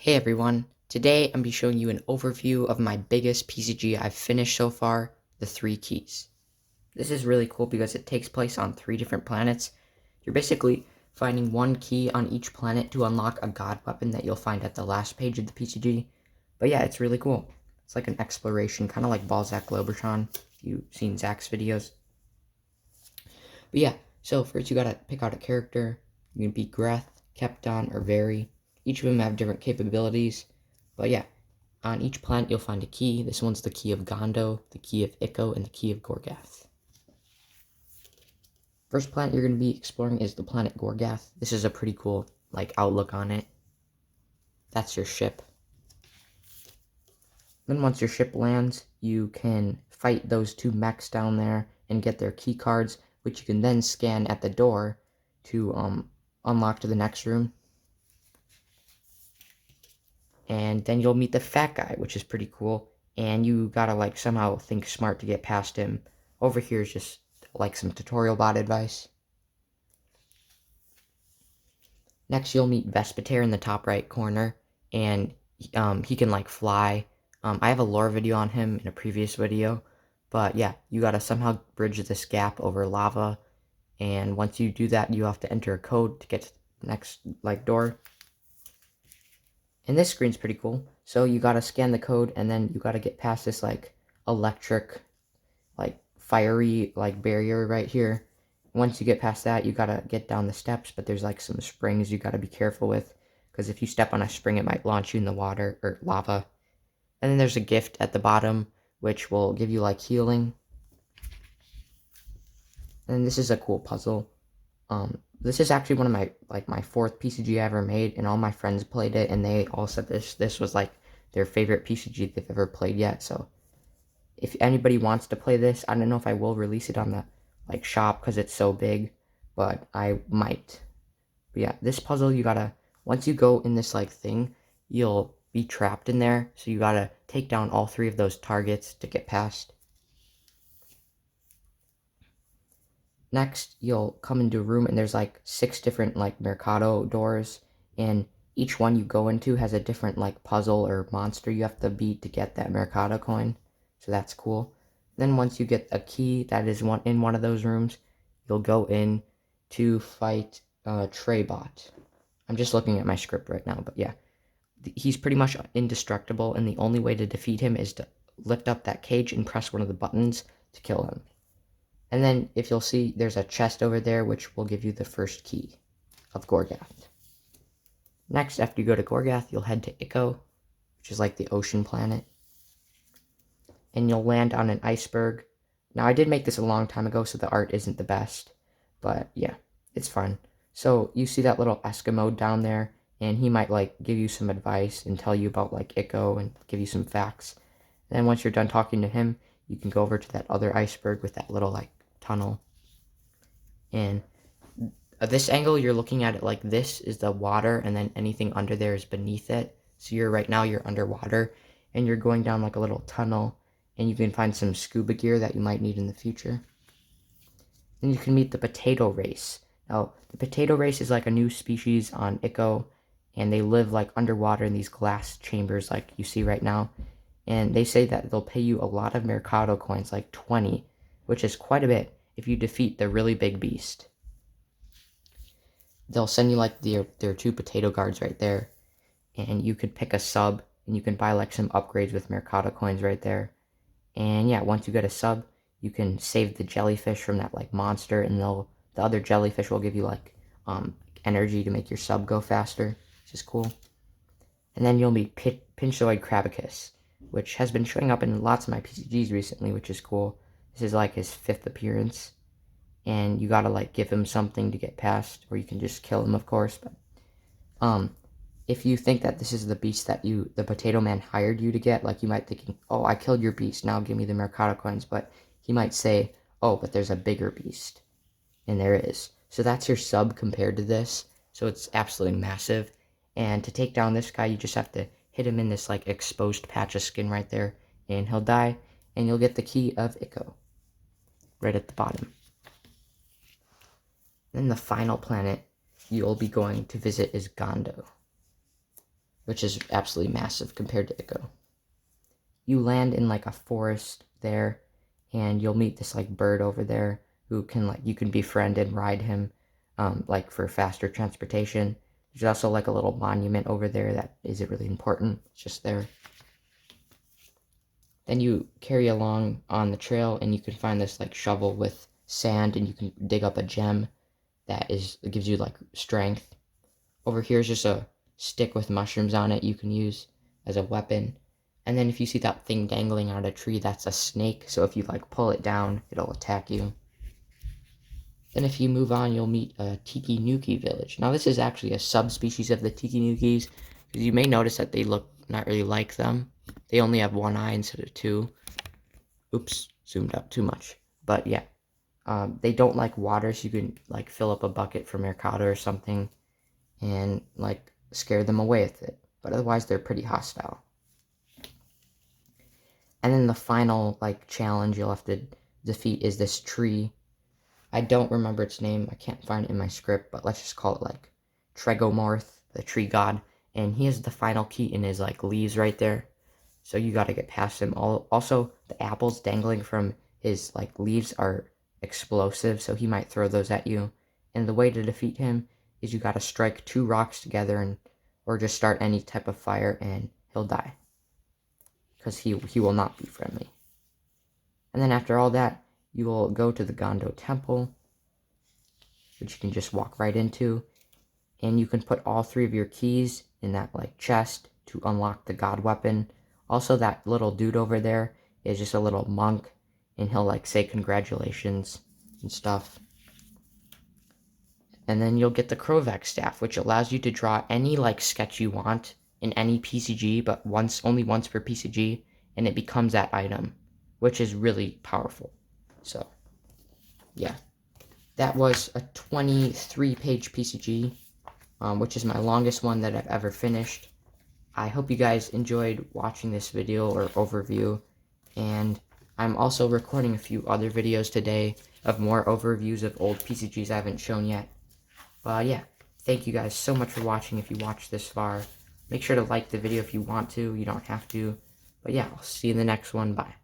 Hey everyone, today I'm going to be showing you an overview of my biggest PCG I've finished so far, the 3 keys. This is really cool because it takes place on 3 different planets. You're basically finding 1 key on each planet to unlock a god weapon that you'll find at the last page of the PCG. But yeah, it's really cool. It's like an exploration, kind of like Balzac Globertron, if you've seen Zach's videos. But yeah, so first you gotta pick out a character. You can be Greth, Kepton, or Vary. Each of them have different capabilities. But yeah, on each planet you'll find a key. This one's the key of Gondo, the key of Echo, and the key of Gorgath. First planet you're going to be exploring is the planet Gorgath. This is a pretty cool outlook on it. That's your ship. Then once your ship lands, you can fight those 2 mechs down there and get their key cards, which you can then scan at the door to unlock to the next room. And then you'll meet the fat guy, which is pretty cool. And you gotta somehow think smart to get past him. Over here is just some tutorial bot advice. Next you'll meet Vespater in the top right corner, and he can fly. I have a lore video on him in a previous video, but yeah, you gotta somehow bridge this gap over lava, and once you do that, you have to enter a code to get to the next door. And this screen's pretty cool. So you gotta scan the code, and then you gotta get past this electric, fiery barrier right here. Once you get past that, you gotta get down the steps, but there's some springs you gotta be careful with, because if you step on a spring, it might launch you in the water or lava. And then there's a gift at the bottom, which will give you healing. And this is a cool puzzle. This is actually one of my my 4th PCG I ever made, and all my friends played it, and they all said this was their favorite PCG they've ever played yet. So if anybody wants to play this, I don't know if I will release it on the shop because it's so big, but I might. But yeah, this puzzle you gotta, once you go in this thing, you'll be trapped in there, so you gotta take down all 3 of those targets to get past. Next, you'll come into a room, and there's 6 different Mercado doors, and each one you go into has a different puzzle or monster you have to beat to get that Mercado coin. So that's cool. Then once you get a key that is in one of those rooms, you'll go in to fight Treybot. I'm just looking at my script right now, but yeah. He's pretty much indestructible, and the only way to defeat him is to lift up that cage and press one of the buttons to kill him. And then, if you'll see, there's a chest over there, which will give you the first key of Gorgath. Next, after you go to Gorgath, you'll head to Echo, which is the ocean planet. And you'll land on an iceberg. Now, I did make this a long time ago, so the art isn't the best. But, yeah, it's fun. So, you see that little Eskimo down there, and he might, give you some advice and tell you about, Echo and give you some facts. And then once you're done talking to him, you can go over to that other iceberg with that little, tunnel. And at this angle, you're looking at it this is the water, and then anything under there is beneath it. So right now you're underwater, and you're going down a little tunnel, and you can find some scuba gear that you might need in the future. Then you can meet the potato race. Now, the potato race is a new species on Echo, and they live underwater in these glass chambers like you see right now. And they say that they'll pay you a lot of Mercado coins, 20, which is quite a bit if you defeat the really big beast. They'll send you their 2 potato guards right there, and you could pick a sub, and you can buy some upgrades with Mercado coins right there. And yeah, once you get a sub, you can save the jellyfish from that monster, and the other jellyfish will give you energy to make your sub go faster, which is cool. And then you'll meet Pinchoid Crabicus, which has been showing up in lots of my PCGs recently, which is cool. This is his 5th appearance, and you gotta give him something to get past, or you can just kill him, of course. But if you think that this is the beast that the Potato Man hired you to get, you might think, oh, I killed your beast, now give me the Mercado coins. But he might say, oh, but there's a bigger beast, and there is. So that's your sub compared to this. So it's absolutely massive. And to take down this guy, you just have to hit him in this exposed patch of skin right there, and he'll die, and you'll get the key of Echo right at the bottom. Then the final planet you'll be going to visit is Gondo. which is absolutely massive compared to Ico. You land in like a forest there, and you'll meet this like bird over there who can like you can befriend and ride him, like for faster transportation. There's also like a little monument over there that isn't really important. It's just there. Then you carry along on the trail, and you can find this like shovel with sand, and you can dig up a gem that gives you like strength. Over here is just a stick with mushrooms on it you can use as a weapon. And then if you see that thing dangling on a tree, that's a snake. So if you like pull it down, it'll attack you. Then if you move on, you'll meet a Tiki Nuki village. Now this is actually a subspecies of the Tiki Nukis, because you may notice that they look not really like them. They only have one eye instead of two. Oops, zoomed up too much. But yeah, they don't like water, so you can like fill up a bucket for Mercado or something and like scare them away with it. But otherwise, they're pretty hostile. And then the final like challenge you'll have to defeat is this tree. I don't remember its name. I can't find it in my script, but let's just call it like Tregomorth, the tree god. And he has the final key in his like leaves right there. So you got to get past him. Also, the apples dangling from his like leaves are explosive, so he might throw those at you. And the way to defeat him is you got to strike 2 rocks together or just start any type of fire and he'll die. Because he will not be friendly. And then after all that, you will go to the Gondo temple, which you can just walk right into. And you can put all 3 of your keys in that like chest to unlock the god weapon. Also, that little dude over there is just a little monk, and he'll like say congratulations and stuff. And then you'll get the Krovak Staff, which allows you to draw any like sketch you want in any PCG, but only once per PCG, and it becomes that item, which is really powerful. So, yeah. That was a 23-page PCG, which is my longest one that I've ever finished. I hope you guys enjoyed watching this video or overview, and I'm also recording a few other videos today of more overviews of old PCGs I haven't shown yet. But yeah, thank you guys so much for watching if you watched this far. Make sure to like the video if you want to, you don't have to. But yeah, I'll see you in the next one, bye.